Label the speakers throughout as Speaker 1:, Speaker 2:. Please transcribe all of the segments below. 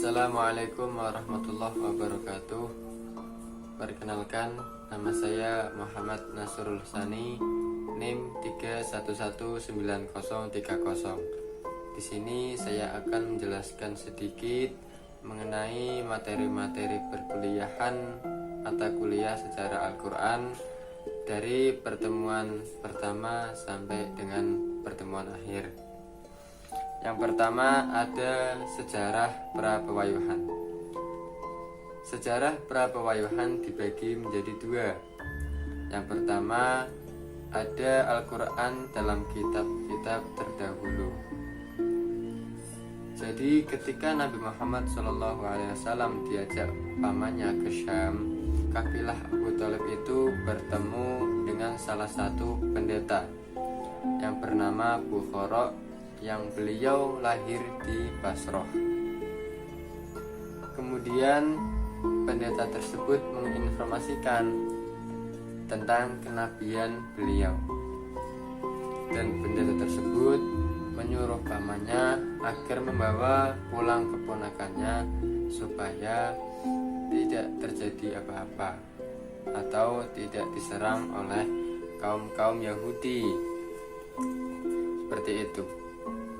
Speaker 1: Assalamualaikum warahmatullahi wabarakatuh. Perkenalkan, nama saya Muhammad Nasrul Sani, NIM 3119030. Di sini saya akan menjelaskan sedikit mengenai materi-materi perkuliahan mata kuliah secara Al-Quran dari pertemuan pertama sampai dengan pertemuan akhir. Yang pertama ada sejarah pra-pewayuhan. Sejarah pra-pewayuhan dibagi menjadi dua. Yang pertama ada Al-Quran dalam kitab-kitab terdahulu. Jadi ketika Nabi Muhammad SAW diajak pamannya ke Syam, kafilah Abu Thalib itu bertemu dengan salah satu pendeta yang bernama Bukhara, yang beliau lahir di Basrah. Kemudian pendeta tersebut menginformasikan tentang kenabian beliau, dan pendeta tersebut menyuruh pamannya agar membawa pulang keponakannya supaya tidak terjadi apa-apa atau tidak diserang oleh kaum Yahudi. Seperti itu.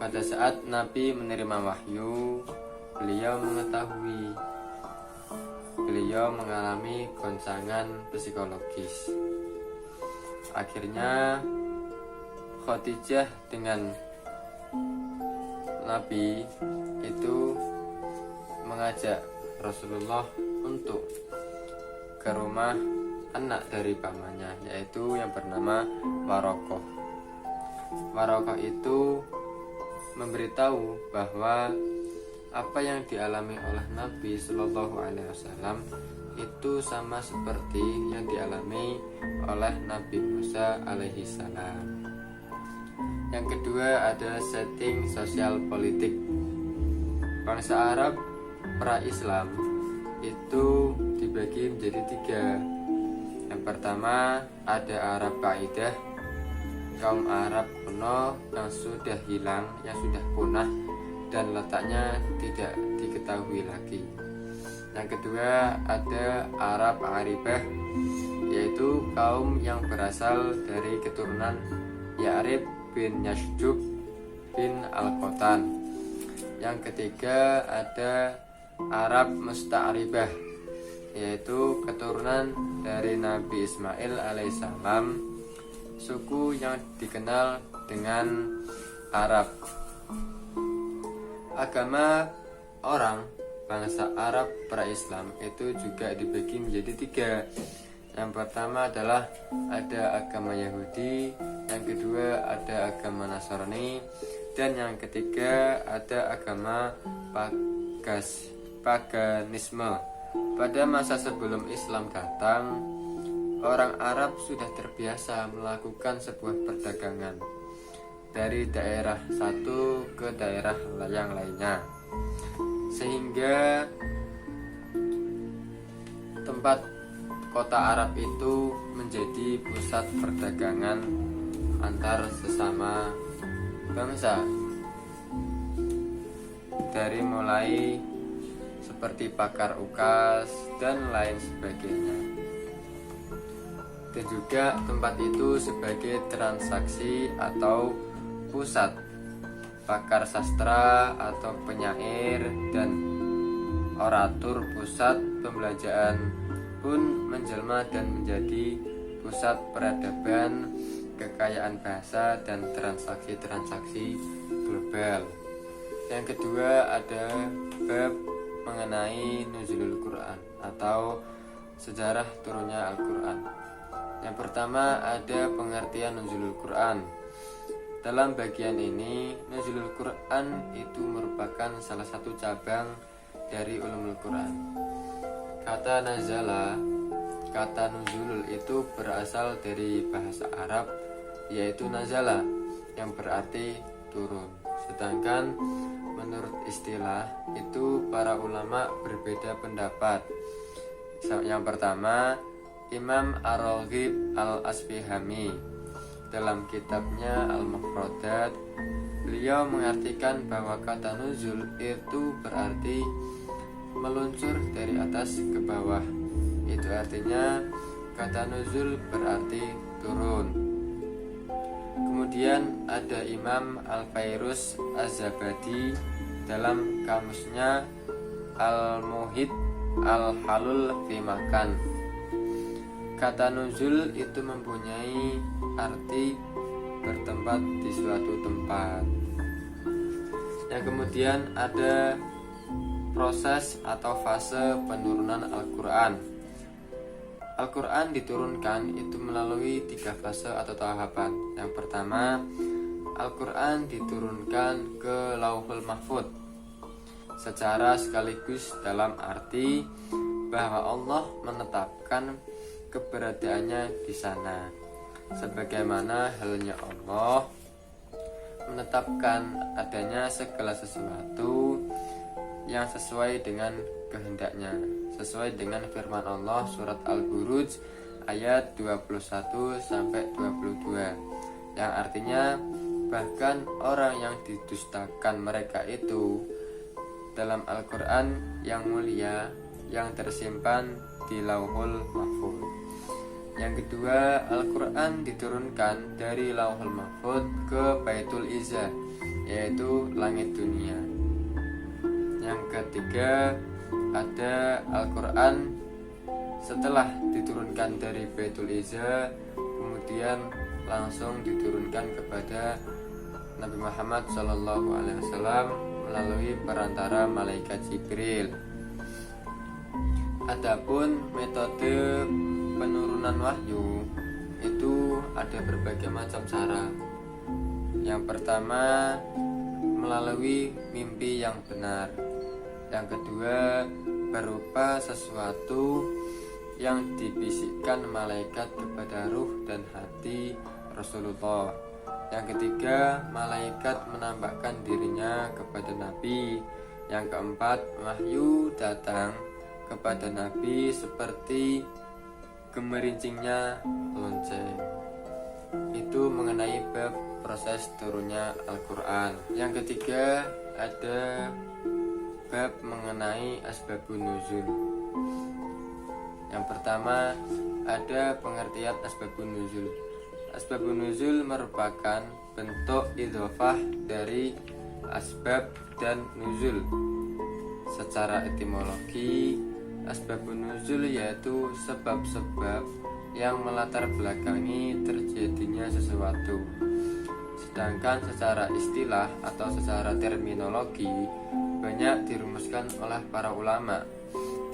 Speaker 1: Pada saat Nabi menerima wahyu, beliau mengetahui beliau mengalami goncangan psikologis. Akhirnya Khadijah dengan Nabi itu mengajak Rasulullah untuk ke rumah anak dari pamannya, yaitu yang bernama Warokoh. Warokoh itu memberitahu bahwa apa yang dialami oleh Nabi Shallallahu Alaihi Wasallam itu sama seperti yang dialami oleh Nabi Musa alaihi salam. Yang kedua ada setting sosial politik. Bangsa Arab pra-Islam itu dibagi menjadi tiga. Yang pertama ada Arab Kaidah, kaum Arab kuno yang sudah hilang, yang sudah punah dan letaknya tidak diketahui lagi. Yang kedua ada Arab Aribah, yaitu kaum yang berasal dari keturunan Ya'rib bin Yasjub bin Al-Qotan. Yang ketiga ada Arab Musta'ribah, yaitu keturunan dari Nabi Ismail alaihissalam, suku yang dikenal dengan Arab. Agama orang bangsa Arab pra-Islam itu juga dibagi menjadi tiga. Yang pertama adalah ada agama Yahudi, yang kedua ada agama Nasrani, dan yang ketiga ada agama paganisme. Pada masa sebelum Islam datang, orang Arab sudah terbiasa melakukan sebuah perdagangan dari daerah satu ke daerah yang lainnya, sehingga tempat kota Arab itu menjadi pusat perdagangan antar sesama bangsa, dari mulai seperti pakar ukas dan lain sebagainya. Dan juga tempat itu sebagai transaksi atau pusat pakar sastra atau penyair dan oratur. Pusat pembelajaran pun menjelma dan menjadi pusat peradaban, kekayaan bahasa dan transaksi-transaksi global. Yang kedua ada bab mengenai nuzulul Quran atau sejarah turunnya Al-Quran. Yang pertama ada pengertian nuzulul Quran. Dalam bagian ini, nuzulul Quran itu merupakan salah satu cabang dari ulumul Quran. Kata nazala, kata nuzulul itu berasal dari bahasa Arab, yaitu nazala, yang berarti turun. Sedangkan menurut istilah itu para ulama berbeda pendapat. Yang pertama, Imam Ar-Raghib Al-Asfihani dalam kitabnya Al-Mufradat, beliau mengartikan bahwa kata nuzul itu berarti meluncur dari atas ke bawah. Itu artinya kata nuzul berarti turun. Kemudian ada Imam Al-Fairuz Az-Zabadi dalam kamusnya Al-Muhit Al-Halul fi Makan. Kata nuzul itu mempunyai arti bertempat di suatu tempat. Yang kemudian ada proses atau fase penurunan Al-Quran. Al-Quran diturunkan itu melalui 3 fase atau tahapan. Yang pertama, Al-Quran diturunkan ke Lauhul Mahfuz secara sekaligus dalam arti bahwa Allah menetapkan keberadaannya di sana, sebagaimana halnya Allah menetapkan adanya segala sesuatu yang sesuai dengan kehendaknya, sesuai dengan firman Allah surat Al-Buruj ayat 21 sampai 22, yang artinya bahkan orang yang didustakan mereka itu dalam Al-Quran yang mulia yang tersimpan di Lauhul Mahfuz. Yang kedua, Al-Quran diturunkan dari Lauhul Mahfuz ke Baitul Izzah, yaitu langit dunia. Yang ketiga, ada Al-Quran setelah diturunkan dari Baitul Izzah, kemudian langsung diturunkan kepada Nabi Muhammad SAW melalui perantara malaikat Jibril. Adapun metode penurunan wahyu itu ada berbagai macam cara. Yang pertama, melalui mimpi yang benar. Yang kedua, berupa sesuatu yang dibisikkan malaikat kepada ruh dan hati Rasulullah. Yang ketiga, malaikat menampakkan dirinya kepada Nabi. Yang keempat, wahyu datang kepada Nabi seperti gemerincingnya lonceng. Itu mengenai bab proses turunnya Al-Quran. Yang ketiga, ada bab mengenai asbabun nuzul. Yang pertama, ada pengertian asbabun nuzul. Asbabun nuzul merupakan bentuk idhofah dari asbab dan nuzul. Secara etimologi, asbabun nuzul yaitu sebab-sebab yang melatar belakangi terjadinya sesuatu. Sedangkan secara istilah atau secara terminologi banyak dirumuskan oleh para ulama.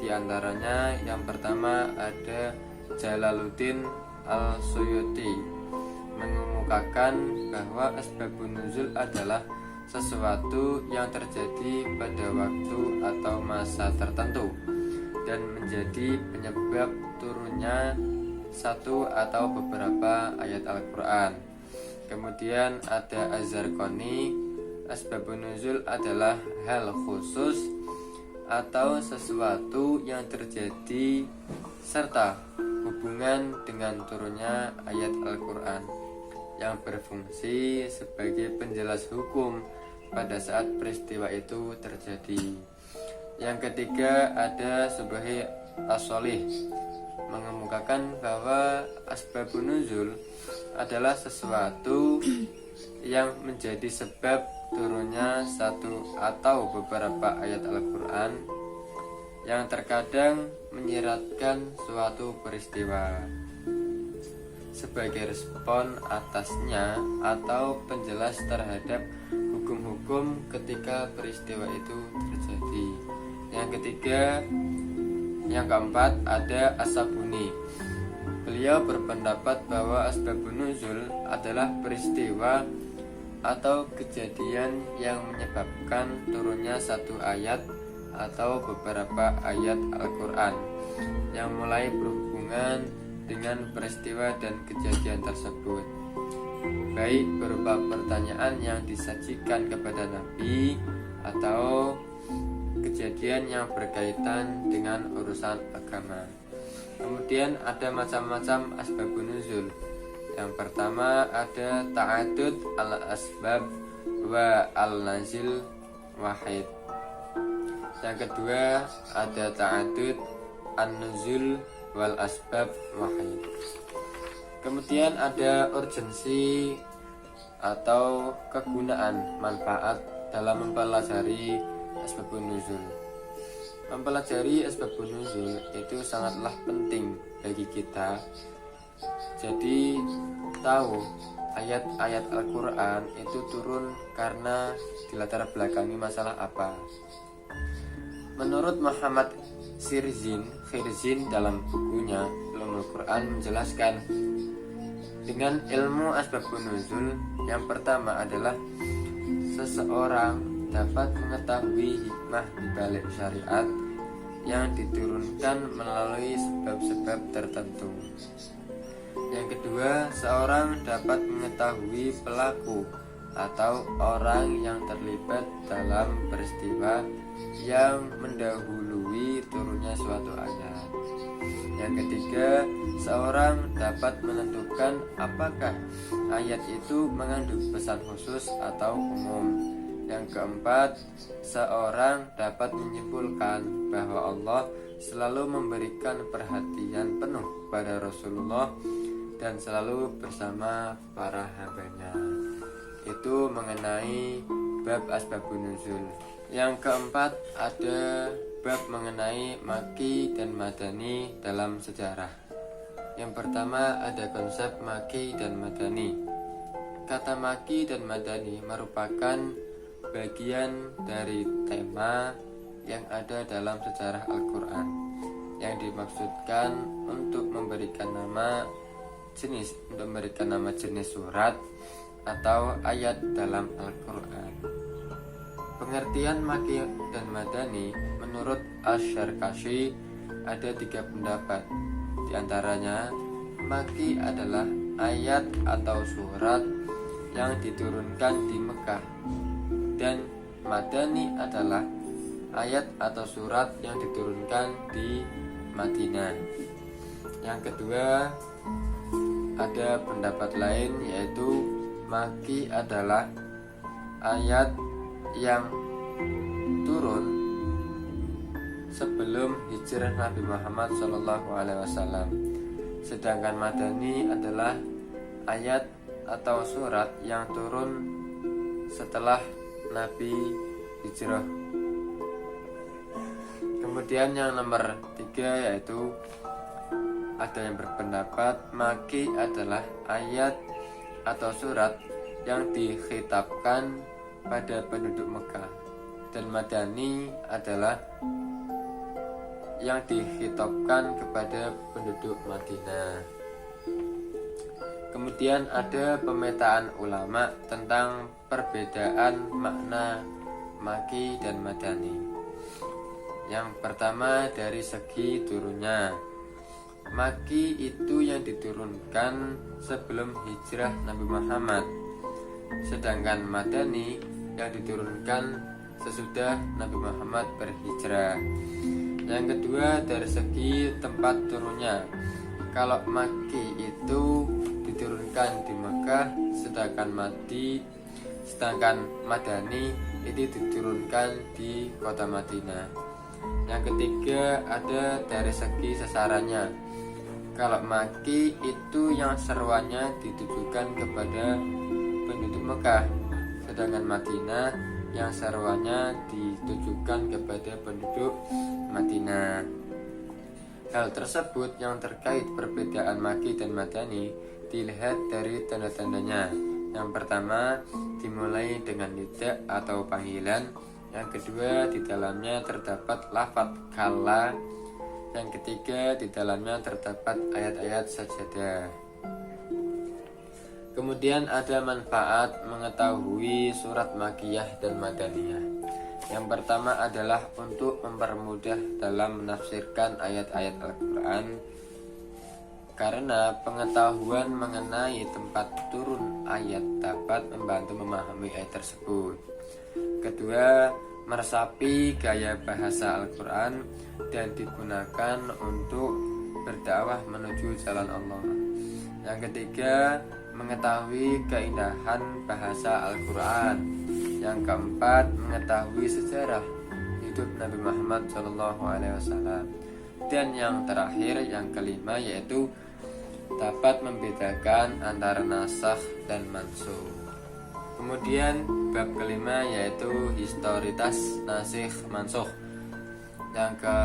Speaker 1: Di antaranya yang pertama ada Jalaluddin Al-Suyuti mengemukakan bahwa asbabun nuzul adalah sesuatu yang terjadi pada waktu atau masa tertentu dan menjadi penyebab turunnya satu atau beberapa ayat Al-Quran. Kemudian ada Az-Zarqani, asbabun nuzul adalah hal khusus atau sesuatu yang terjadi serta hubungan dengan turunnya ayat Al-Quran yang berfungsi sebagai penjelas hukum pada saat peristiwa itu terjadi. Yang ketiga ada Subhi As-Sholih mengemukakan bahwa asbabun nuzul adalah sesuatu yang menjadi sebab turunnya satu atau beberapa ayat Al-Quran yang terkadang menyiratkan suatu peristiwa sebagai respon atasnya atau penjelas terhadap hukum-hukum ketika peristiwa itu terjadi. Yang ketiga, yang keempat ada As-Sabuni. Beliau berpendapat bahwa asbabun nuzul adalah peristiwa atau kejadian yang menyebabkan turunnya satu ayat atau beberapa ayat Al-Quran yang mulai berhubungan dengan peristiwa dan kejadian tersebut, baik berupa pertanyaan yang disajikan kepada Nabi atau kejadian yang berkaitan dengan urusan agama. Kemudian ada macam-macam asbabun nuzul. Yang pertama ada ta'adud al-asbab wa al-nazil wahid. Yang kedua ada ta'adud an-nuzul wal asbab wahid. Kemudian ada urgensi atau kegunaan manfaat dalam mempelajari asbabun nuzul. Mempelajari asbabun nuzul itu sangatlah penting bagi kita. Jadi tahu ayat-ayat Al-Quran itu turun karena dilatar belakangi masalah apa. Menurut Muhammad Khirzin dalam bukunya Ulumul Quran menjelaskan, dengan ilmu asbabun nuzul yang pertama adalah seseorang dapat mengetahui hikmah di balik syariat yang diturunkan melalui sebab-sebab tertentu. Yang kedua, seorang dapat mengetahui pelaku atau orang yang terlibat dalam peristiwa yang mendahului turunnya suatu ayat. Yang ketiga, seorang dapat menentukan apakah ayat itu mengandung pesan khusus atau umum. Yang keempat, seorang dapat menyimpulkan bahwa Allah selalu memberikan perhatian penuh pada Rasulullah dan selalu bersama para hambanya. Itu mengenai bab asbabun nuzul. Yang keempat ada bab mengenai maki dan madani dalam sejarah. Yang pertama ada konsep maki dan madani. Kata maki dan madani merupakan bagian dari tema yang ada dalam sejarah Al-Quran yang dimaksudkan untuk memberikan nama jenis surat atau ayat dalam Al-Quran. Pengertian maki dan madani menurut Asy-Syarkashi ada 3 pendapat. Di antaranya, maki adalah ayat atau surat yang diturunkan di Mekah, dan madani adalah ayat atau surat yang diturunkan di Madinah. Yang kedua, ada pendapat lain, yaitu maki adalah ayat yang turun sebelum hijrah Nabi Muhammad SAW. Sedangkan madani adalah ayat atau surat yang turun setelah Nabi hijrah. Kemudian yang nomor 3 yaitu ada yang berpendapat maki adalah ayat atau surat yang dikhitabkan pada penduduk Mekah, dan madani adalah yang dikhitabkan kepada penduduk Madinah. Kemudian ada pemetaan ulama tentang perbedaan makna maki dan madani. Yang pertama dari segi turunnya. Maki itu yang diturunkan sebelum hijrah Nabi Muhammad, sedangkan madani yang diturunkan sesudah Nabi Muhammad berhijrah. Yang kedua dari segi tempat turunnya. Kalau maki itu diturunkan di Mekah, sedangkan madani itu diturunkan di kota Madinah. Yang ketiga ada dari segi sasarannya. Kalau maki itu yang seruannya ditujukan kepada penduduk Mekah, sedangkan Madinah yang seruannya ditujukan kepada penduduk Madinah. Hal tersebut yang terkait perbedaan maki dan madani dilihat dari tanda-tandanya. Yang pertama dimulai dengan nida atau panggilan. Yang kedua di dalamnya terdapat lafaz kalla. Yang ketiga di dalamnya terdapat ayat-ayat sajadah. Kemudian ada manfaat mengetahui surat makiyah dan madaniyah. Yang pertama adalah untuk mempermudah dalam menafsirkan ayat-ayat Al-Quran, karena pengetahuan mengenai tempat turun ayat dapat membantu memahami ayat tersebut. Kedua, meresapi gaya bahasa Al-Quran dan digunakan untuk berdakwah menuju jalan Allah. Yang ketiga, mengetahui keindahan bahasa Al-Quran. Yang keempat, mengetahui sejarah hidup hidup Nabi Muhammad SAW. Dan yang terakhir, yang kelima, yaitu dapat membedakan antara nasakh dan mansukh. Kemudian bab kelima yaitu historitas nasikh mansukh. Yang ke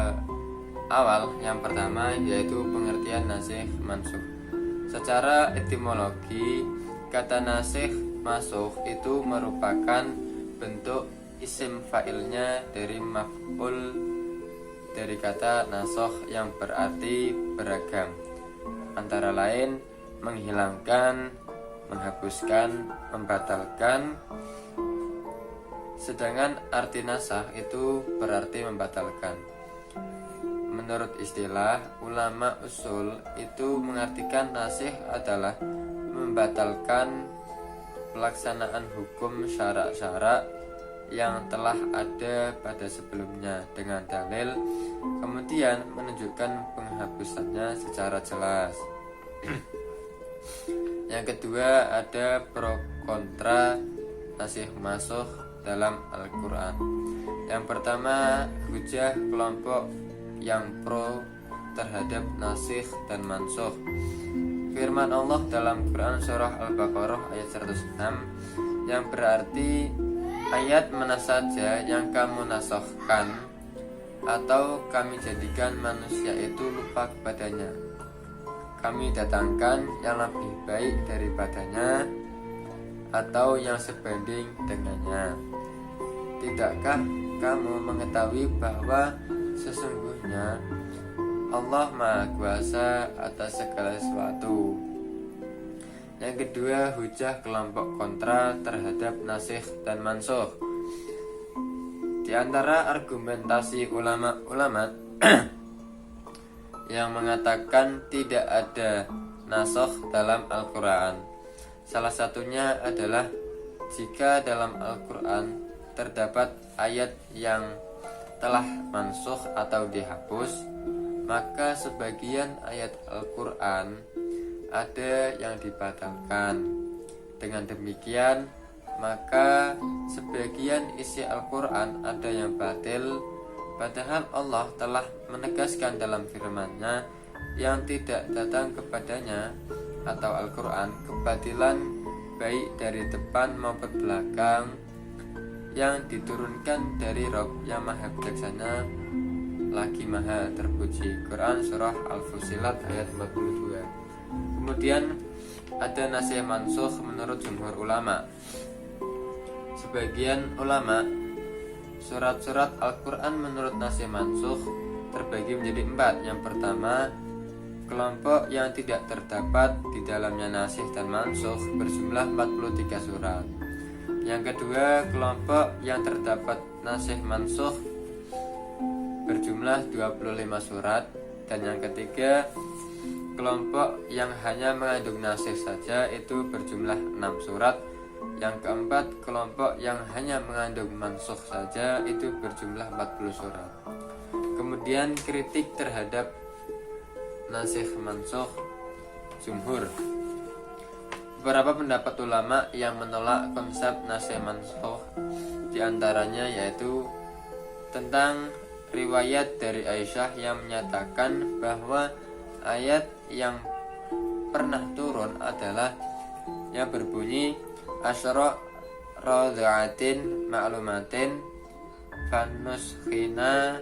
Speaker 1: awal, yang pertama yaitu pengertian nasikh mansukh. Secara etimologi, kata nasikh mansukh itu merupakan bentuk isim fa'ilnya dari maf'ul dari kata nasakh yang berarti beragam, antara lain menghilangkan, menghapuskan, membatalkan. Sedangkan arti nasakh itu berarti membatalkan. Menurut istilah ulama usul itu mengartikan nasikh adalah membatalkan pelaksanaan hukum syarak-syarak yang telah ada pada sebelumnya dengan dalil, kemudian menunjukkan penghapusannya secara jelas. Yang kedua, ada pro kontra nasikh mansukh dalam Al-Quran. Yang pertama, hujah kelompok yang pro terhadap nasikh dan mansukh. Firman Allah dalam Quran surah Al-Baqarah ayat 106 yang berarti ayat mana saja yang kamu nasakhkan atau kami jadikan manusia itu lupa kepadanya, kami datangkan yang lebih baik daripadanya atau yang sebanding dengannya. Tidakkah kamu mengetahui bahwa sesungguhnya Allah Maha Kuasa atas segala sesuatu? Yang kedua, hujah kelompok kontra terhadap nasikh dan mansukh. Di antara argumentasi ulama-ulama yang mengatakan tidak ada nasakh dalam Al-Quran, salah satunya adalah jika dalam Al-Quran terdapat ayat yang telah mansukh atau dihapus, maka sebagian ayat Al-Quran ada yang dibatalkan. Dengan demikian, maka sebagian isi Al-Quran ada yang batil, padahal Allah telah menegaskan dalam firman-Nya yang tidak datang kepadanya atau Al-Quran kebatilan baik dari depan maupun belakang yang diturunkan dari Rabb yang Maha Bijaksana lagi Maha Terpuji. Quran surah Al-Fusilat ayat 42. Kemudian ada nasikh mansukh menurut jumhur ulama. Sebagian ulama, surat-surat Al-Quran menurut nasikh mansukh terbagi menjadi 4. Yang pertama, kelompok yang tidak terdapat di dalamnya nasikh dan mansukh berjumlah 43 surat. Yang kedua, kelompok yang terdapat nasikh mansukh berjumlah 25 surat. Dan yang ketiga, kelompok yang hanya mengandung nasikh saja itu berjumlah 6 surat. Yang keempat, kelompok yang hanya mengandung mansukh saja itu berjumlah 40 surat. Kemudian kritik terhadap nasikh mansukh jumhur. Beberapa pendapat ulama yang menolak konsep nasikh mansukh, diantaranya yaitu tentang riwayat dari Aisyah yang menyatakan bahwa ayat yang pernah turun adalah yang berbunyi asyra radha'atin ma'lumatin fanusikhna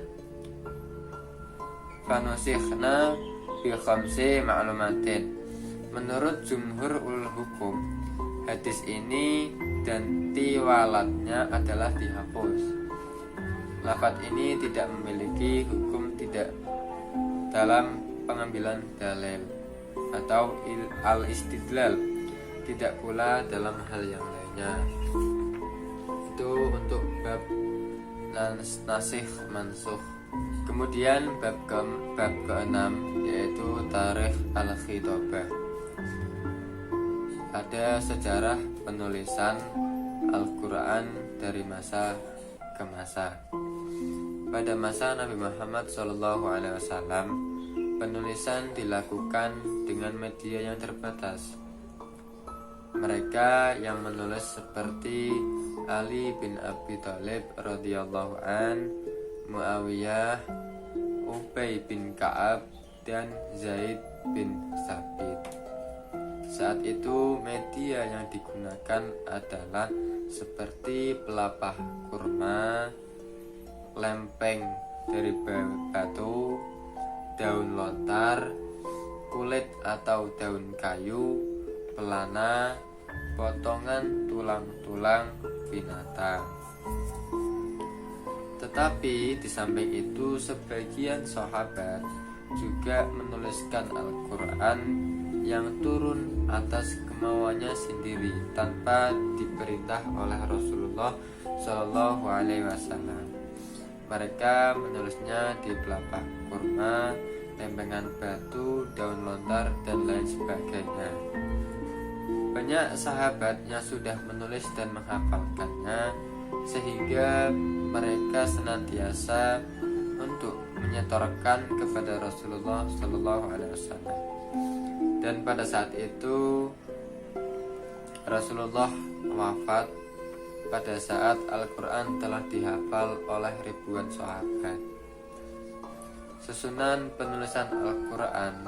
Speaker 1: bi khamsi ma'lumatin. Menurut jumhur hukum, hadis ini dan tiwalatnya adalah dihapus. Lafaz ini tidak memiliki hukum tidak dalam pengambilan dalil atau al-istidlal, tidak pula dalam hal yang lainnya. Itu untuk bab nasikh mansukh. Kemudian bab ke-6 yaitu tarikh al-khitabah. Ada sejarah penulisan Al-Quran dari masa ke masa. Pada masa Nabi Muhammad SAW, penulisan dilakukan dengan media yang terbatas. Mereka yang menulis seperti Ali bin Abi Thalib radhiyallahu an, Muawiyah, Ubay bin Ka'ab, dan Zaid bin Sabit. Saat itu media yang digunakan adalah seperti pelepah kurma, lempeng dari batu, daun lontar, kulit atau daun kayu, pelana, potongan tulang-tulang binatang. Tetapi di samping itu sebagian sahabat juga menuliskan Al-Quran yang turun atas kemauannya sendiri tanpa diperintah oleh Rasulullah Shallallahu Alaihi Wasallam. Mereka menulisnya di pelepah kurma, lempengan batu, daun lontar, dan lain sebagainya. Banyak sahabat yang sudah menulis dan menghafalkannya, sehingga mereka senantiasa untuk menyetorkan kepada Rasulullah Shallallahu Alaihi Wasallam. Dan pada saat itu Rasulullah wafat pada saat Al-Quran telah dihafal oleh ribuan sahabat. Susunan penulisan Al-Quran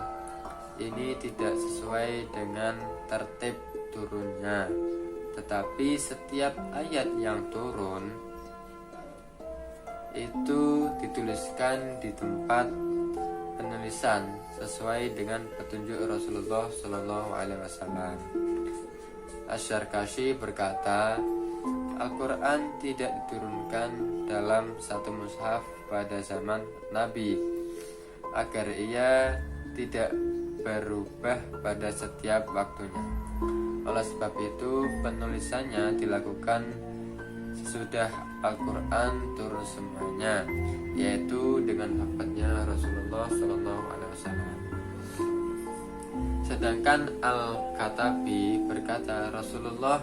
Speaker 1: ini tidak sesuai dengan tertib turunnya, tetapi setiap ayat yang turun itu dituliskan di tempat penulisan sesuai dengan petunjuk Rasulullah Shallallahu Alaihi Wasallam. Asy-Syarkashi berkata, Al-Quran tidak diturunkan dalam satu mushaf pada zaman Nabi, agar ia tidak berubah pada setiap waktunya. Oleh sebab itu penulisannya dilakukan sesudah Al-Quran turun semuanya, yaitu dengan wafatnya Rasulullah SAW. Sedangkan Al-Katabi berkata Rasulullah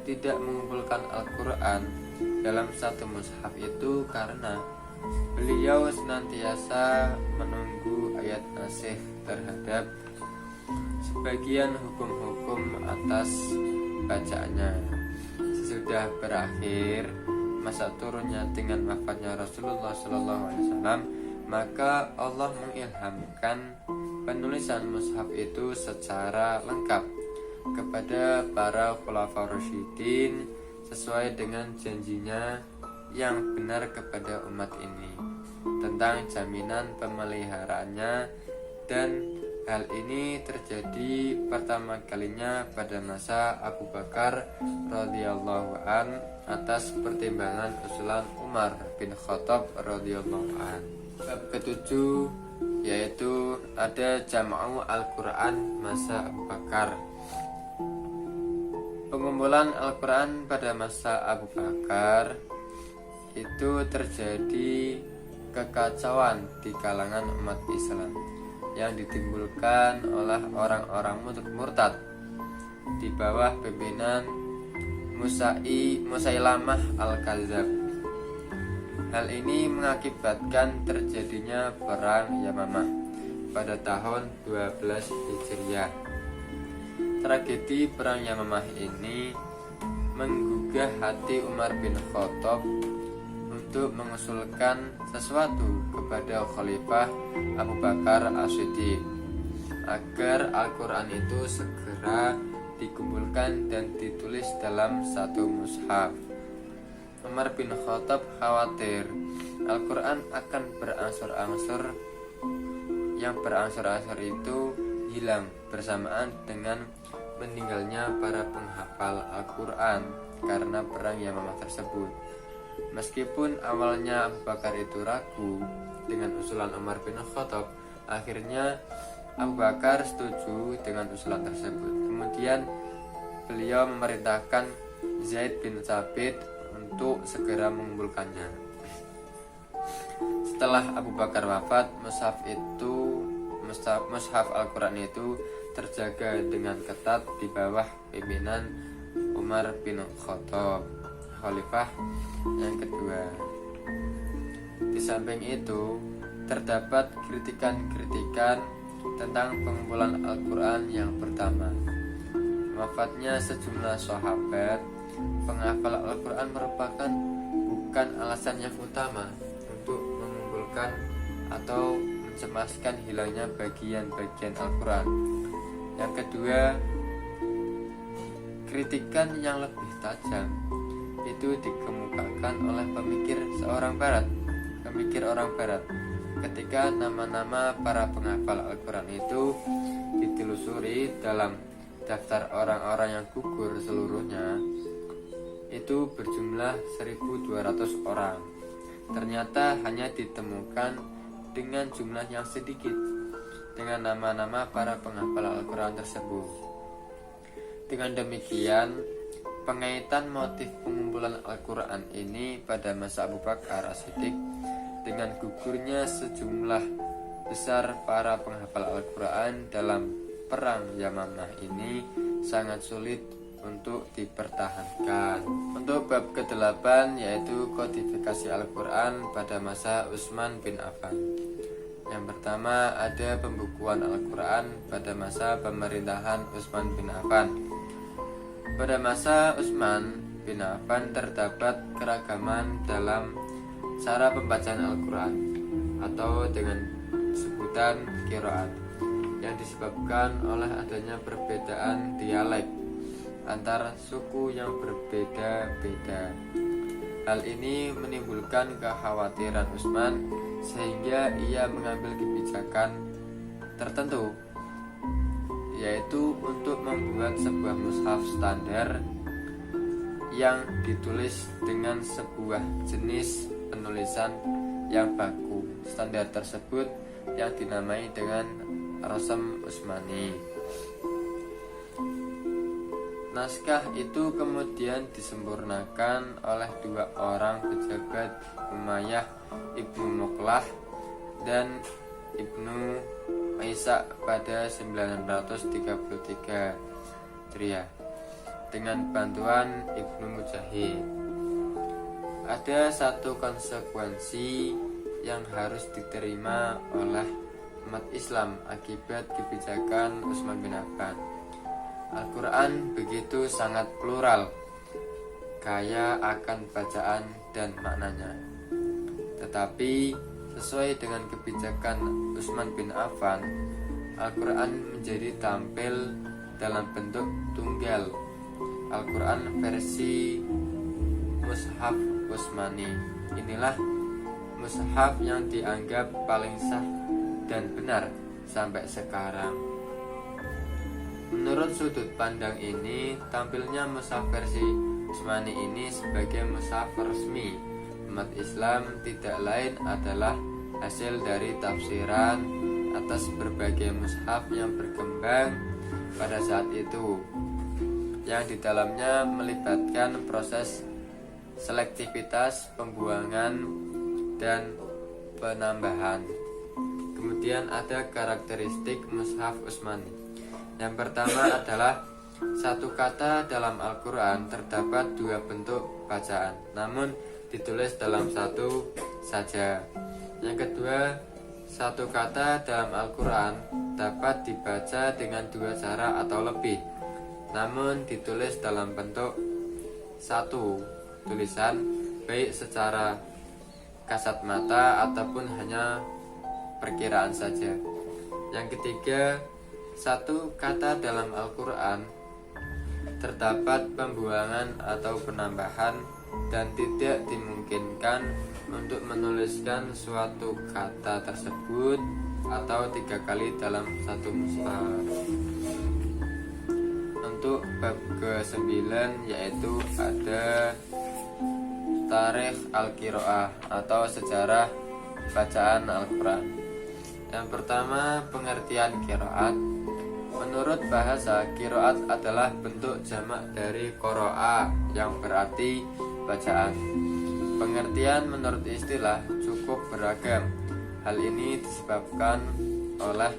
Speaker 1: tidak mengumpulkan Al-Quran dalam satu mushaf itu karena beliau senantiasa menunggu ayat nasih terhadap sebagian hukum-hukum atas bacaannya. Sesudah berakhir masa turunnya dengan wafatnya Rasulullah SAW, maka Allah mengilhamkan penulisan mushaf itu secara lengkap kepada para khulafaur rasyidin sesuai dengan janjinya yang benar kepada umat ini tentang jaminan pemeliharaannya, dan hal ini terjadi pertama kalinya pada masa Abu Bakar radhiyallahu an atas pertimbangan usulan Umar bin Khattab radhiyallahu an. Bab ketujuh yaitu ada jam'u Al-Quran masa Abu Bakar. Pengumpulan Al-Quran pada masa Abu Bakar itu terjadi kekacauan di kalangan umat Islam yang ditimbulkan oleh orang-orang murtad di bawah pimpinan Musailamah Al-Kadzab. Hal ini mengakibatkan terjadinya perang Yamamah pada tahun 12 Hijriah. Tragedi perang Yamamah ini menggugah hati Umar bin Khattab untuk mengusulkan sesuatu kepada Khalifah Abu Bakar As-Siddiq agar Al-Quran itu segera dikumpulkan dan ditulis dalam satu mushaf. Umar bin Khattab khawatir Al-Quran akan berangsur-angsur, yang berangsur-angsur itu hilang bersamaan dengan meninggalnya para penghafal Al-Quran karena perang Yamamah tersebut. Meskipun awalnya Abu Bakar itu ragu dengan usulan Umar bin Khattab, akhirnya Abu Bakar setuju dengan usulan tersebut. Kemudian beliau memerintahkan Zaid bin Sabit untuk segera mengumpulkannya. Setelah Abu Bakar wafat, mushaf Al-Quran itu terjaga dengan ketat di bawah pimpinan Umar bin Khattab, khalifah yang kedua. Di samping itu, terdapat kritikan-kritikan tentang pengumpulan Al-Quran yang pertama. Wafatnya sejumlah sahabat penghafal Al-Quran merupakan bukan alasan yang utama untuk meragukan atau mencemaskan hilangnya bagian-bagian Al-Quran. Yang kedua, kritikan yang lebih tajam itu dikemukakan oleh pemikir orang barat ketika nama-nama para penghafal Al-Quran itu ditelusuri dalam daftar orang-orang yang gugur seluruhnya, itu berjumlah 1.200 orang. Ternyata hanya ditemukan dengan jumlah yang sedikit dengan nama-nama para penghafal Al-Quran tersebut. Dengan demikian, pengaitan motif pengumpulan Al-Quran ini pada masa Abu Bakar As-Siddiq dengan gugurnya sejumlah besar para penghafal Al-Quran dalam perang Yamamah ini sangat sulit untuk dipertahankan. Untuk bab ke-8 yaitu kodifikasi Al-Quran pada masa Utsman bin Affan. Yang pertama, ada pembukuan Al-Quran pada masa pemerintahan Utsman bin Affan. Pada masa Utsman bin Affan terdapat keragaman dalam cara pembacaan Al-Quran atau dengan sebutan qiraat yang disebabkan oleh adanya perbedaan dialek antara suku yang berbeda-beda. Hal ini menimbulkan kekhawatiran Utsman sehingga ia mengambil kebijakan tertentu, yaitu untuk membuat sebuah mushaf standar yang ditulis dengan sebuah jenis penulisan yang baku. Standar tersebut yang dinamai dengan Rasm Utsmani. Naskah itu kemudian disempurnakan oleh dua orang pejabat Umayyah, Ibnu Muqlah dan Ibnu Isa pada 933 Hijriah dengan bantuan Ibnu Mujahid. Ada satu konsekuensi yang harus diterima oleh umat Islam akibat kebijakan Utsman bin Affan. Al-Quran begitu sangat plural, kaya akan bacaan dan maknanya. Tetapi sesuai dengan kebijakan Utsman bin Affan, Al-Quran menjadi tampil dalam bentuk tunggal, Al-Quran versi Mushaf Utsmani. Inilah mushaf yang dianggap paling sah dan benar sampai sekarang. Menurut sudut pandang ini, tampilnya mushaf versi Utsmani ini sebagai mushaf resmi umat Islam tidak lain adalah hasil dari tafsiran atas berbagai mushaf yang berkembang pada saat itu, yang di dalamnya melibatkan proses selektivitas, pembuangan, dan penambahan. Kemudian ada karakteristik mushaf Utsmani. Yang pertama adalah satu kata dalam Al-Quran terdapat dua bentuk bacaan, namun ditulis dalam satu saja. Yang kedua, satu kata dalam Al-Quran dapat dibaca dengan dua cara atau lebih, namun ditulis dalam bentuk satu tulisan, baik secara kasat mata ataupun hanya perkiraan saja. Yang ketiga, satu kata dalam Al-Quran terdapat pembuangan atau penambahan dan tidak dimungkinkan untuk menuliskan suatu kata tersebut atau 3 kali dalam satu mushaf. Untuk bab ke-9 yaitu ada Tarikh Al-Qiraah atau sejarah bacaan Al-Quran. Yang pertama, pengertian qiraat. Menurut bahasa, qiraat adalah bentuk jamak dari qara'a yang berarti bacaan. Pengertian menurut istilah cukup beragam. Hal ini disebabkan oleh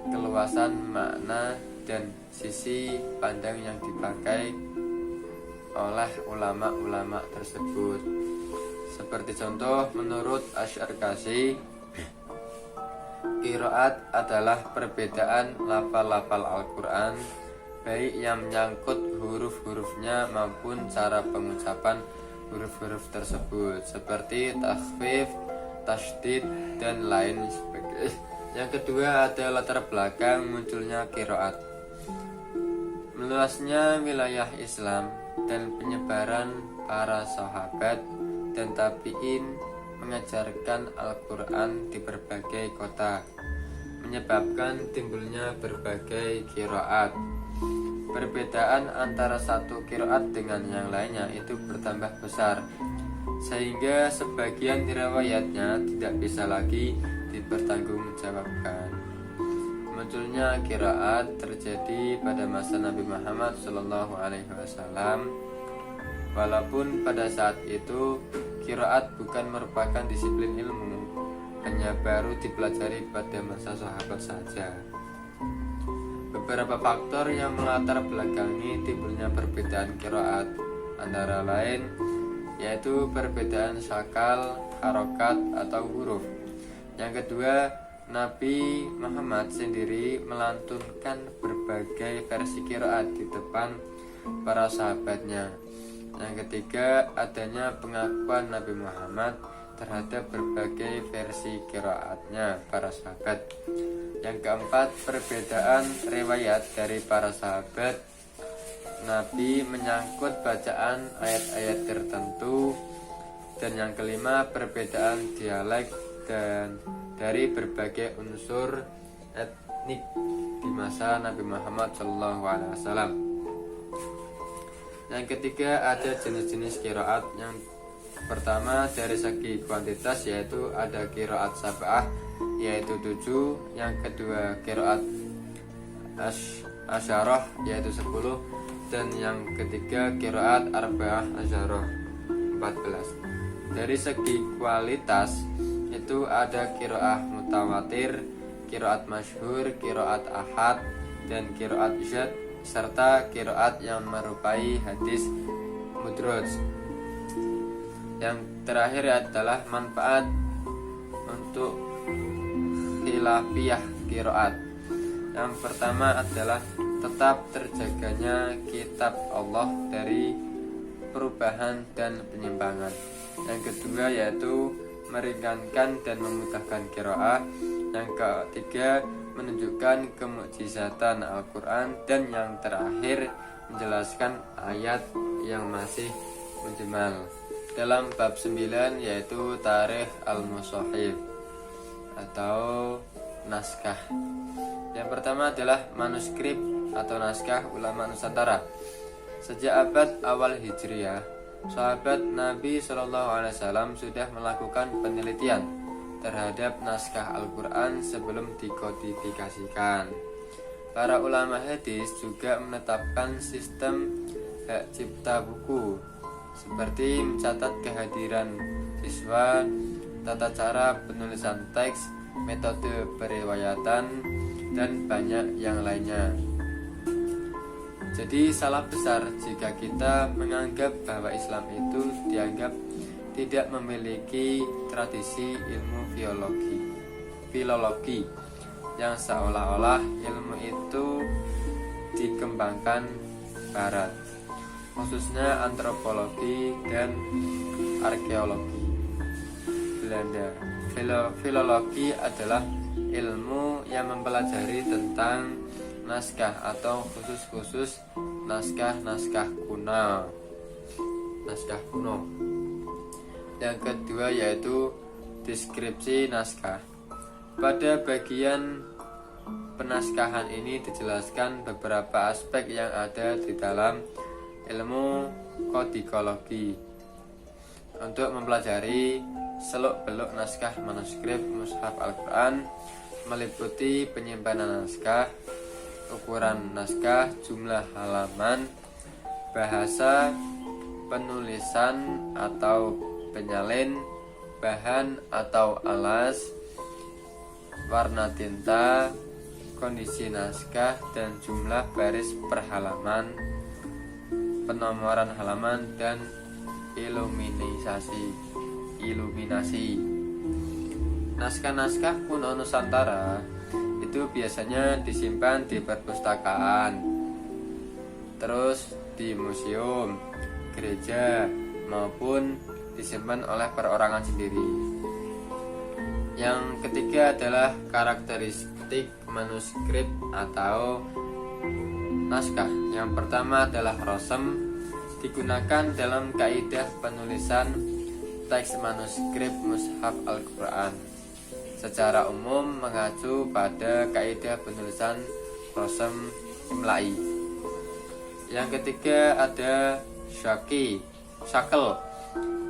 Speaker 1: keluasan makna dan sisi pandang yang dipakai oleh ulama-ulama tersebut. Seperti contoh, menurut Asy-Syarkashi, qiraat adalah perbedaan lafal-lafal Al-Quran, baik yang menyangkut huruf-hurufnya maupun cara pengucapan huruf-huruf tersebut, seperti takhfif tasydid, dan lain sebagainya. Yang kedua ada latar belakang munculnya qiraat. Meluasnya wilayah Islam dan penyebaran para sahabat dan tabi'in mengajarkan Al-Quran di berbagai kota, menyebabkan timbulnya berbagai qiraat. Perbedaan antara satu qiraat dengan yang lainnya itu bertambah besar, sehingga sebagian riwayatnya tidak bisa lagi dipertanggungjawabkan. Munculnya qiraat terjadi pada masa Nabi Muhammad SAW. Walaupun pada saat itu qiraat bukan merupakan disiplin ilmu, hanya baru dipelajari pada masa sahabat saja. Beberapa faktor yang melatar belakangi timbulnya perbedaan qiraat antara lain yaitu perbedaan syakal, harokat atau huruf. Yang kedua, Nabi Muhammad sendiri melantunkan berbagai versi qiraat di depan para sahabatnya. Yang ketiga, adanya pengakuan Nabi Muhammad terhadap berbagai versi qiraatnya para sahabat. Yang keempat, perbedaan riwayat dari para sahabat Nabi menyangkut bacaan ayat-ayat tertentu. Dan yang kelima, perbedaan dialek dan dari berbagai unsur etnik di masa Nabi Muhammad SAW. Yang ketiga, ada jenis-jenis qiraat. Yang pertama dari segi kuantitas yaitu ada qiraat sab'ah yaitu 7, yang kedua qiraat asyarah yaitu 10, dan yang ketiga qiraat arba'ah asyarah 14. Dari segi kualitas itu ada qiraat mutawatir, qiraat masyhur, qiraat ahad, dan qiraat syadz, serta qiraat yang merupai hadis mudraj. Yang terakhir adalah manfaat untuk khilafiyah qiraat. Yang pertama adalah tetap terjaganya kitab Allah dari perubahan dan penyimpangan. Yang kedua yaitu meringankan dan memudahkan qiraat. Yang ketiga menunjukkan kemukjizatan Al-Quran. Dan yang terakhir menjelaskan ayat yang masih mujmal. Dalam bab 9 yaitu tarikh al-mushaf atau naskah. Yang pertama adalah manuskrip atau naskah ulama Nusantara. Sejak abad awal Hijriah, sahabat Nabi SAW sudah melakukan penelitian terhadap naskah Al-Quran sebelum dikodifikasikan. Para ulama hadis juga menetapkan sistem hak cipta buku, seperti mencatat kehadiran siswa, tata cara penulisan teks, metode periwayatan, dan banyak yang lainnya. Jadi salah besar jika kita menganggap bahwa Islam itu dianggap tidak memiliki tradisi ilmu filologi yang seolah-olah ilmu itu dikembangkan Barat, khususnya antropologi dan arkeologi Belanda. Filologi adalah ilmu yang mempelajari tentang naskah atau khusus naskah kuno. Yang kedua yaitu deskripsi naskah. Pada bagian penaskahan ini dijelaskan beberapa aspek yang ada di dalam ilmu kodikologi untuk mempelajari seluk-beluk naskah manuskrip mushaf Al-Quran, meliputi penyimpanan naskah, ukuran naskah, jumlah halaman, bahasa, penulisan atau penyalin, bahan atau alas, warna tinta, kondisi naskah, dan jumlah baris per halaman, penomoran halaman, dan iluminasi. Naskah-naskah kuno Nusantara itu biasanya disimpan di perpustakaan, terus di museum, gereja, maupun disimpan oleh perorangan sendiri. Yang ketiga adalah karakteristik manuskrip atau naskah. Yang pertama adalah rosem, digunakan dalam kaidah penulisan teks manuskrip mushaf Al-Quran. Secara umum mengacu pada kaidah penulisan rosem imla'i. Yang ketiga ada syakel,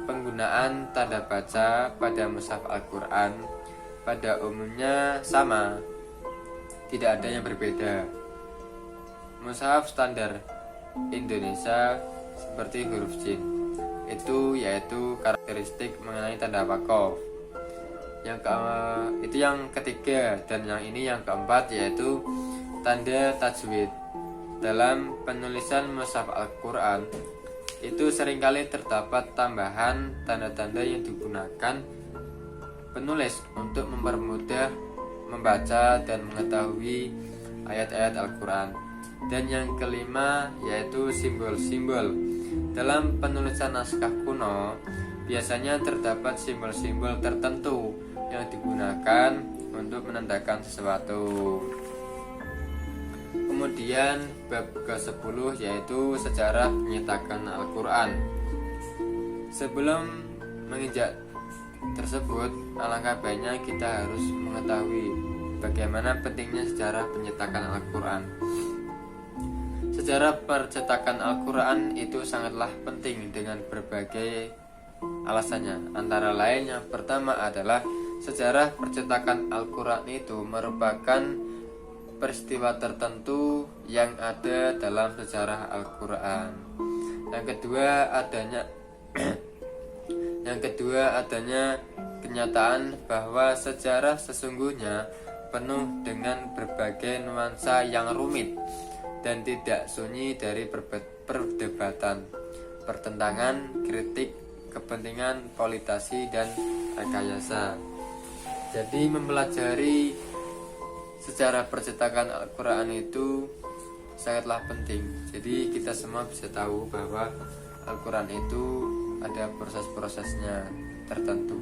Speaker 1: penggunaan tanda baca pada mushaf Al-Quran pada umumnya sama, tidak ada yang berbeda. Mushaf standar Indonesia seperti huruf jin yaitu karakteristik mengenai tanda wakaf. Itu yang ketiga, dan yang ini yang keempat yaitu tanda tajwid. Dalam penulisan mushaf Al-Quran itu seringkali terdapat tambahan tanda-tanda yang digunakan penulis untuk mempermudah membaca dan mengetahui ayat-ayat Al-Quran. Dan yang kelima yaitu simbol-simbol. Dalam penulisan naskah kuno biasanya terdapat simbol-simbol tertentu yang digunakan untuk menandakan sesuatu. Kemudian bab ke-10 yaitu sejarah penyetakan Al-Quran. Sebelum menginjak tersebut, alangkah baiknya kita harus mengetahui bagaimana pentingnya sejarah penyetakan Al-Quran. Sejarah percetakan Al-Quran itu sangatlah penting dengan berbagai alasannya. Antara lain yang pertama adalah sejarah percetakan Al-Quran itu merupakan peristiwa tertentu yang ada dalam sejarah Al-Quran. Yang kedua adanya kenyataan bahwa sejarah sesungguhnya penuh dengan berbagai nuansa yang rumit dan tidak sunyi dari perdebatan, pertentangan, kritik, kepentingan, politisasi, dan rekayasa. Jadi mempelajari sejarah percetakan Al-Quran itu sangatlah penting. Jadi kita semua bisa tahu bahwa Al-Quran itu ada proses-prosesnya tertentu.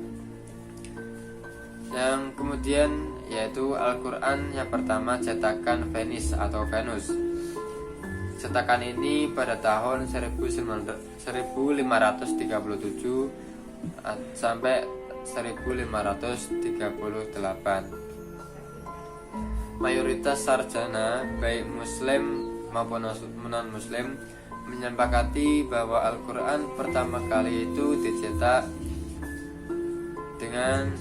Speaker 1: Yang kemudian yaitu Al-Quran yang pertama cetakan Venice atau Venus. Cetakan ini pada tahun 1537 sampai 1538. Mayoritas sarjana baik muslim maupun non-muslim menyepakati bahwa Al-Quran pertama kali itu dicetak dengan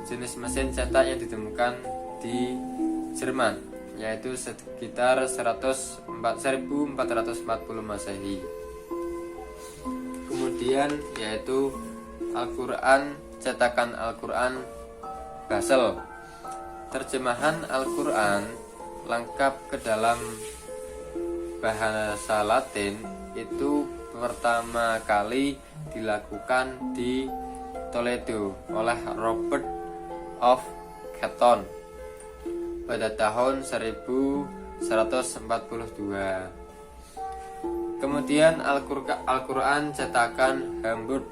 Speaker 1: jenis mesin cetak yang ditemukan di Jerman, yaitu sekitar 1440 Masehi. Kemudian yaitu Al-Quran, cetakan Al-Quran Basel. Terjemahan Al-Quran lengkap ke dalam bahasa Latin itu pertama kali dilakukan di Toledo oleh Robert of Caton pada tahun 1142. Kemudian Al-Quran cetakan Hamburg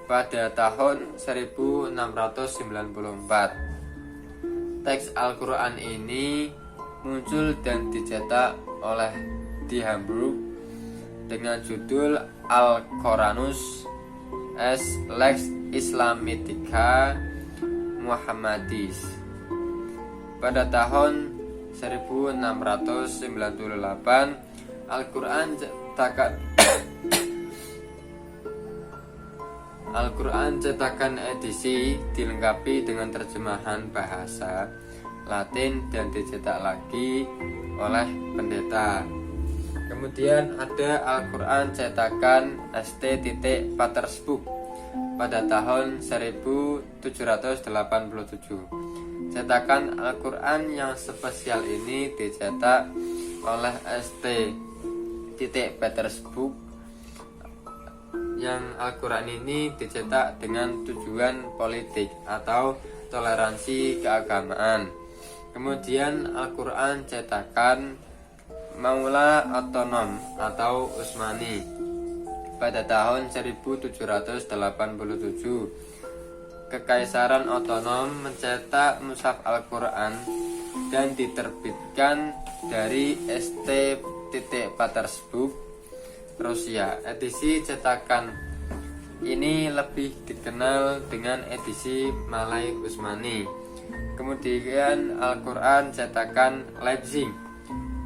Speaker 1: pada tahun 1694. Teks Al-Quran ini muncul dan dicetak oleh di Hamburg dengan judul Al-Quranus es Lex Islamitica Muhammadis pada tahun 1698. Al-Quran cetakan edisi dilengkapi dengan terjemahan bahasa Latin dan dicetak lagi oleh pendeta. Kemudian ada Al-Quran cetakan St. Petersburg pada tahun 1787. Cetakan Al-Quran yang spesial ini dicetak oleh St. Petersburg. Yang Al-Quran ini dicetak dengan tujuan politik atau toleransi keagamaan. Kemudian Al-Quran cetakan Maula Otonom atau Utsmani pada tahun 1787. Kekaisaran Otonom mencetak mushaf Al-Quran dan diterbitkan dari St. Petersburg, Rusia. Edisi cetakan ini lebih dikenal dengan edisi Malai Usmani. Kemudian Al-Quran cetakan Leipzig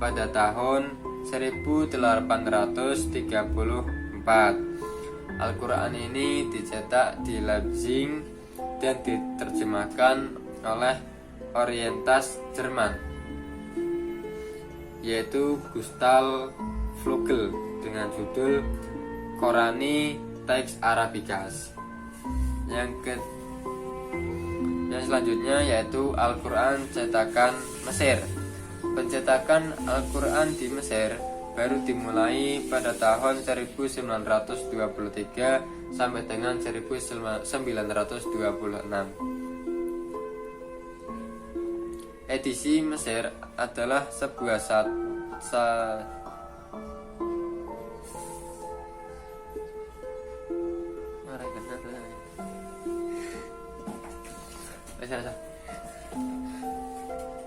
Speaker 1: pada tahun 1834. Al-Quran ini dicetak di Leipzig dan diterjemahkan oleh Orientas Jerman, yaitu Gustav Flügel dengan judul Qorani Teks Arabicas. Yang selanjutnya yaitu Al-Quran cetakan Mesir. Pencetakan Al-Quran di Mesir baru dimulai pada tahun 1923 sampai dengan 1926. Edisi Mesir adalah sebuah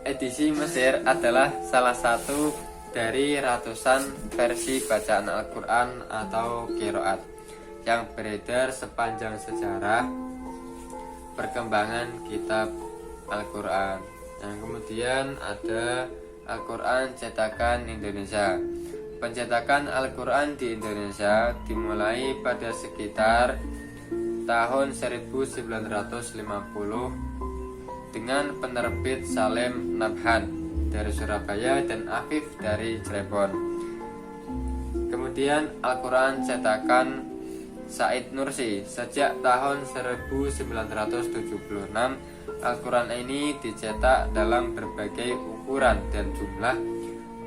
Speaker 1: Edisi Mesir adalah salah satu dari ratusan versi bacaan Al-Quran atau qiraat yang beredar sepanjang sejarah perkembangan kitab Al-Quran. Yang kemudian ada Al-Quran cetakan Indonesia. Pencetakan Al-Quran di Indonesia dimulai pada sekitar tahun 1950 dengan penerbit Salim Nabhan dari Surabaya dan Afif dari Cirebon. Kemudian Al-Quran cetakan Said Nursi. Sejak tahun 1976 Al-Quran ini dicetak dalam berbagai ukuran dan jumlah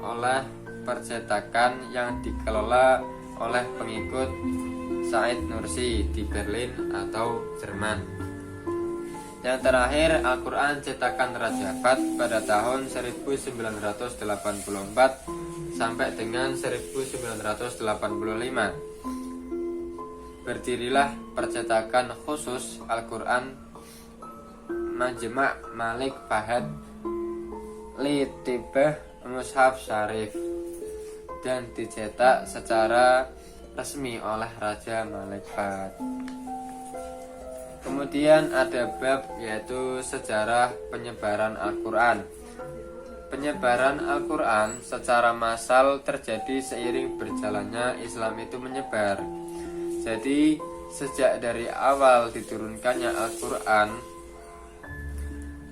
Speaker 1: oleh percetakan yang dikelola oleh pengikut Said Nursi di Berlin atau Jerman. Yang terakhir Al-Quran cetakan Raja Fat pada tahun 1984 sampai dengan 1985. Berdirilah percetakan khusus Al-Quran Majma' Malik Fahad li Tibah Mushaf Syarif dan dicetak secara resmi oleh Raja Malik Fahad. Kemudian ada bab yaitu sejarah penyebaran Al-Quran. Penyebaran Al-Quran secara massal terjadi seiring berjalannya Islam itu menyebar. Jadi sejak dari awal diturunkannya Al-Quran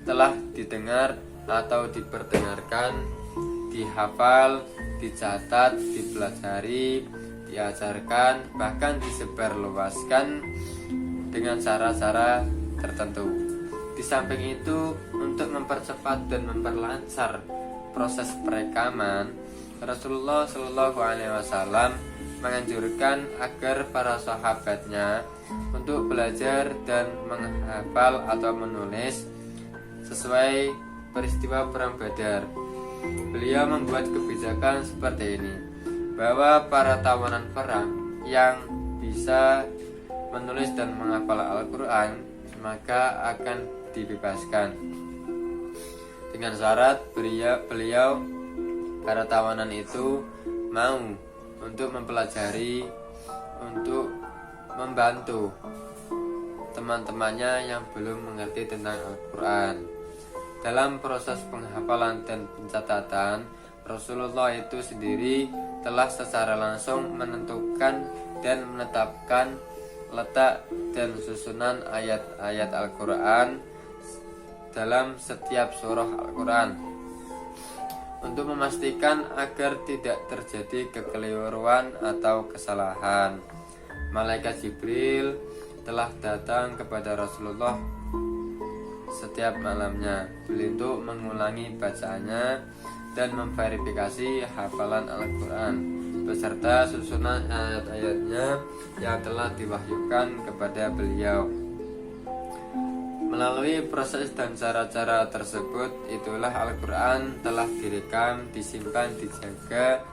Speaker 1: telah didengar atau diperdengarkan, dihafal, dicatat, dipelajari, diajarkan, bahkan disebarluaskan dengan cara-cara tertentu. Di samping itu, untuk mempercepat dan memperlancar proses perekaman, Rasulullah Shallallahu Alaihi Wasallam menganjurkan agar para sahabatnya untuk belajar dan menghafal atau menulis sesuai peristiwa perang Badar. Beliau membuat kebijakan seperti ini, bahwa para tawanan perang yang bisa menulis dan menghafal Al-Quran maka akan dibebaskan. Dengan syarat beliau para tawanan itu mau untuk mempelajari, untuk membantu teman-temannya yang belum mengerti tentang Al-Quran. Dalam proses penghafalan dan pencatatan, Rasulullah itu sendiri telah secara langsung menentukan dan menetapkan letak dan susunan ayat-ayat Al-Quran dalam setiap surah Al-Quran untuk memastikan agar tidak terjadi kekeliruan atau kesalahan. Malaikat Jibril telah datang kepada Rasulullah setiap malamnya untuk mengulangi bacaannya dan memverifikasi hafalan Al-Quran beserta susunan ayat-ayatnya yang telah diwahyukan kepada beliau. Melalui proses dan cara-cara tersebut, itulah Al-Quran telah direkam, disimpan, dijaga,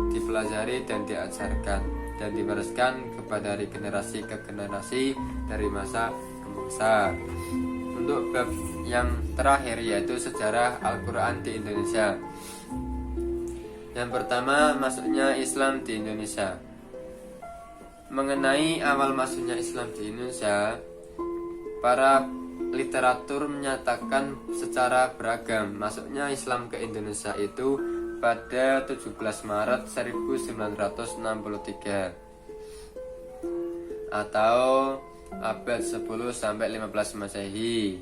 Speaker 1: dipelajari dan diajarkan dan diwariskan kepada dari generasi ke generasi dari masa ke bangsa. Untuk bab yang terakhir yaitu sejarah Al-Quran di Indonesia. Yang pertama, masuknya Islam di Indonesia. Mengenai awal masuknya Islam di Indonesia, para literatur menyatakan secara beragam masuknya Islam ke Indonesia itu pada 17 Maret 1963 atau abad 10 sampai 15 Masehi.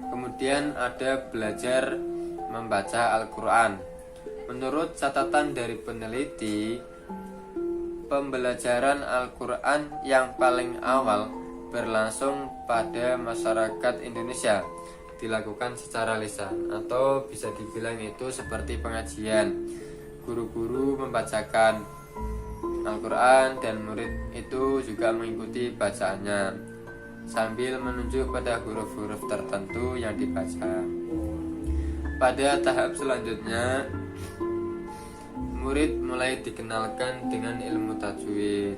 Speaker 1: Kemudian ada belajar membaca Al-Quran. Menurut catatan dari peneliti, pembelajaran Al-Quran yang paling awal berlangsung pada masyarakat Indonesia, dilakukan secara lisan atau bisa dibilang itu seperti pengajian. Guru-guru membacakan Al-Quran dan murid itu juga mengikuti bacaannya sambil menunjuk pada huruf-huruf tertentu yang dibaca. Pada tahap selanjutnya, murid mulai dikenalkan dengan ilmu tajwid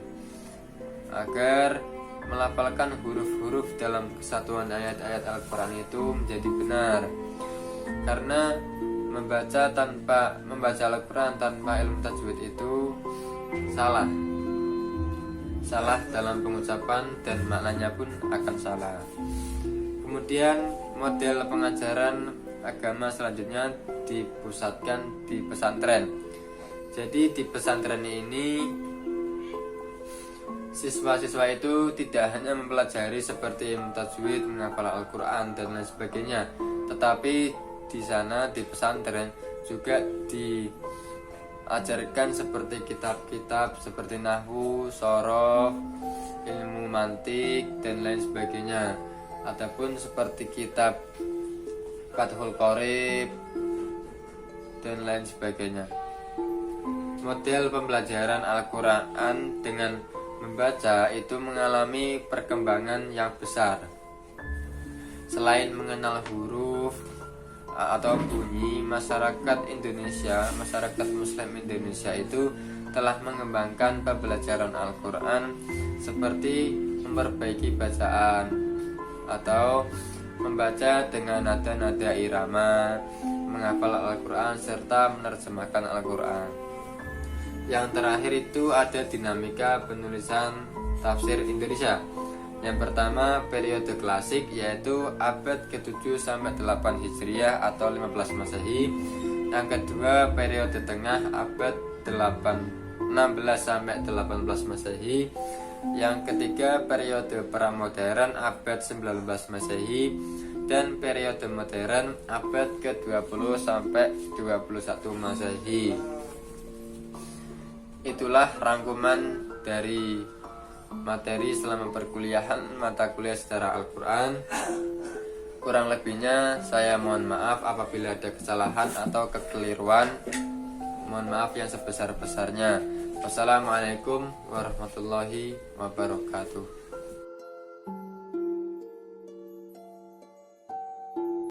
Speaker 1: agar melafalkan huruf-huruf dalam kesatuan ayat-ayat Al-Quran itu menjadi benar. Karena membaca Al-Quran tanpa ilmu tajwid itu salah dalam pengucapan dan maknanya pun akan salah. Kemudian model pengajaran agama selanjutnya dipusatkan di pesantren. Jadi di pesantren ini siswa-siswa itu tidak hanya mempelajari seperti ilmu tajwid, menghafal Al-Quran dan lain sebagainya, tetapi di sana di pesantren juga diajarkan seperti kitab-kitab seperti nahwu, shoroh, ilmu mantik dan lain sebagainya. Ataupun seperti kitab Fathul Qorib dan lain sebagainya. Model pembelajaran Al-Quran dengan membaca itu mengalami perkembangan yang besar. Selain mengenal huruf atau bunyi, masyarakat Muslim Indonesia itu telah mengembangkan pembelajaran Al-Quran seperti memperbaiki bacaan atau membaca dengan nada-nada irama, menghafal Al-Quran serta menerjemahkan Al-Quran. Yang terakhir itu ada dinamika penulisan tafsir Indonesia. Yang pertama periode klasik yaitu abad ke-7 sampai 8 Hijriah atau 15 Masehi. Yang kedua periode tengah abad 16 sampai 18 Masehi. Yang ketiga periode pramodern abad 19 Masehi dan periode modern abad ke-20 sampai 21 Masehi. Itulah rangkuman dari materi selama perkuliahan mata kuliah sejarah Al-Quran. Kurang lebihnya saya mohon maaf apabila ada kesalahan atau kekeliruan. Mohon maaf yang sebesar-besarnya. Wassalamualaikum warahmatullahi wabarakatuh.